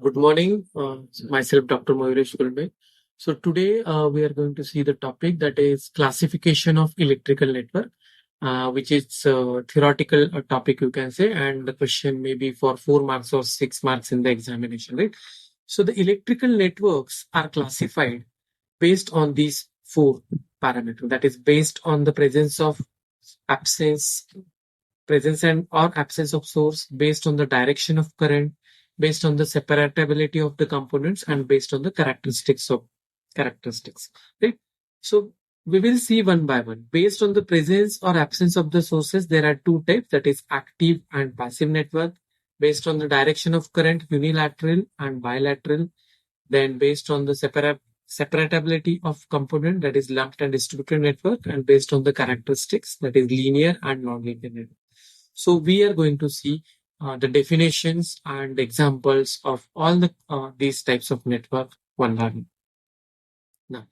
Good morning. Myself, Dr. Mayuresh Gulbe. So today we are going to see the topic that is classification of electrical network, which is theoretical topic you can say, and the question may be for 4 marks or 6 marks in the examination, right? So the electrical networks are classified based on these four parameters. That is based on the absence, presence and or absence of source, based on the direction of current, based on the separability of the components, and based on the characteristics, right? So we will see one by one. Based on the presence or absence of the sources, there are two types, that is active and passive network. Based on the direction of current, unilateral and bilateral. Then based on the separability of component, that is lumped and distributed network, and based on the characteristics, that is linear and nonlinear network. So we are going to see the definitions and examples of all these types of network one by one. Now,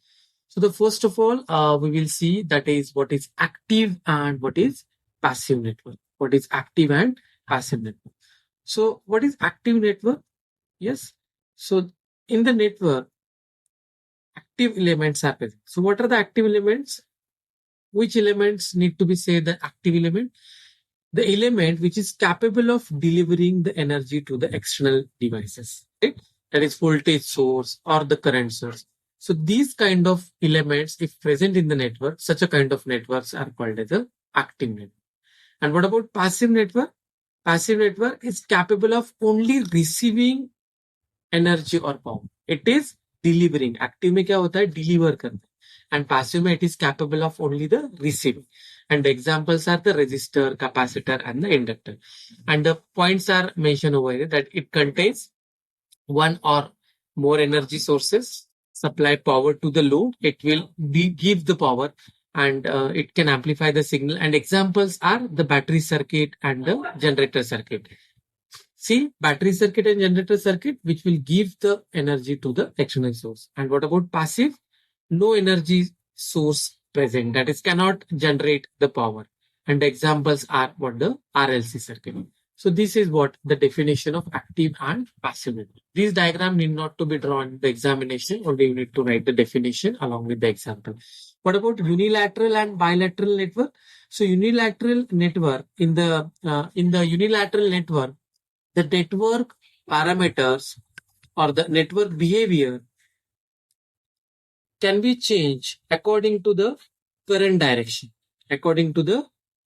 so the first of all, we will see that is what is active and what is passive network. What is active and passive network? So what is active network? Yes. So in the network, active elements are present. So what are the active elements? Which elements need to be say the active element? The element which is capable of delivering the energy to the external devices, right? That is voltage source or the current source. So these kind of elements, if present in the network, such a kind of networks are called as a active network. And what about passive network? Passive network is capable of only receiving energy or power. It is delivering. Active में क्या होता है? Deliver करना. And passive में it is capable of only the receiving. And the examples are the resistor, capacitor, and the inductor. And the points are mentioned over here that it contains one or more energy sources, supply power to the load. It will give the power, and it can amplify the signal. And examples are the battery circuit and the generator circuit. See, battery circuit and generator circuit, which will give the energy to the external source. And what about passive? No energy source present, that is cannot generate the power. And the examples are what the RLC circuit. So this is what the definition of active and passive network. This diagram need not to be drawn in the examination, only you need to write the definition along with the example. What about unilateral and bilateral network? So unilateral network, in the unilateral network, the network parameters or the network behavior can be changed according to the current direction. According to the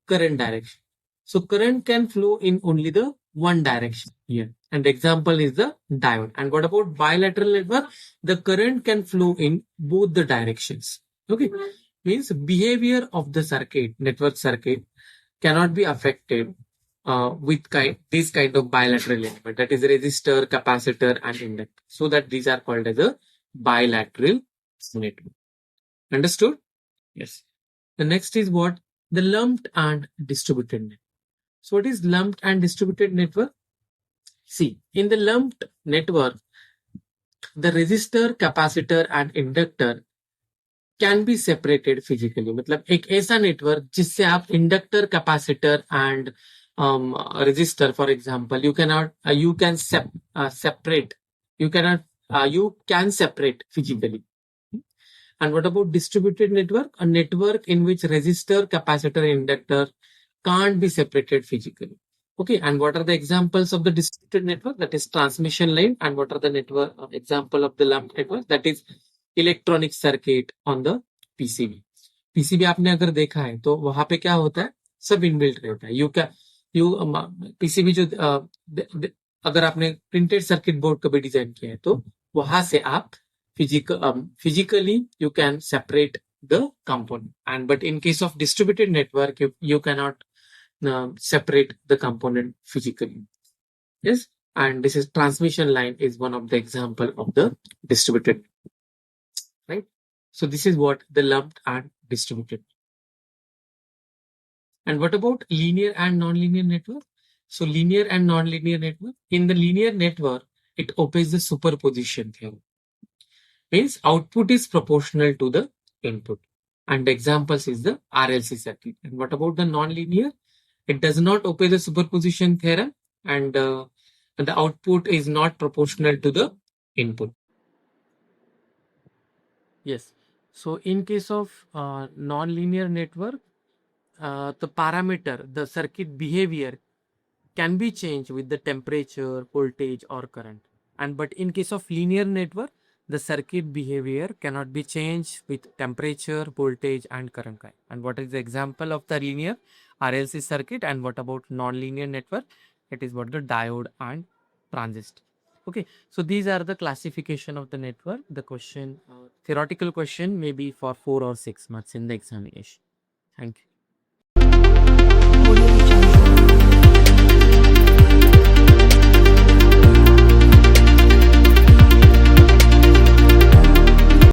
current direction. So current can flow in only the one direction here. And the example is the diode. And what about bilateral network? The current can flow in both the directions. Okay. Means behavior of the circuit, network circuit, cannot be affected with this kind of bilateral element, that is resistor, capacitor, and inductor. So that these are called as a bilateral network. Understood? Yes. The next is what? The lumped and distributed network. So what is lumped and distributed network? See, in the lumped network, the resistor, capacitor, and inductor can be separated physically. मतलब एक ऐसा network जिससे आप inductor, capacitor and resistor, for example, you can separate. You can separate physically. And what about distributed network? A network in which resistor, capacitor, and inductor can't be separated physically. Okay, and what are the examples of the distributed network? That is transmission line. And what are the network example of the lumped network? That is electronic circuit on the PCB. PCB आपने अगर देखा है तो वहां पे क्या होता है, सब इनबिल्ट रहता है. पीसीबी जो अगर आपने प्रिंटेड सर्किट बोर्ड कभी डिजाइन किया है तो वहां से आप physically you can separate the component. And but in case of distributed network, you cannot separate the component physically. Yes, and this is transmission line is one of the example of the distributed, right? So this is what the lumped and distributed. And what about linear and nonlinear network? So linear and nonlinear network. In the linear network, it obeys the superposition theorem. Means output is proportional to the input. And the examples is the RLC circuit. And what about the nonlinear? It does not obey the superposition theorem, and and the output is not proportional to the input. Yes. So in case of non-linear network, the parameter, the circuit behavior can be changed with the temperature, voltage, or current. And but in case of linear network, the circuit behavior cannot be changed with temperature, voltage, and current. And what is the example of the linear RLC circuit? And what about non-linear network? It is what the diode and transistor. Okay, so these are the classification of the network. The question, theoretical question, may be for 4 or 6 months in the examination. Thank you.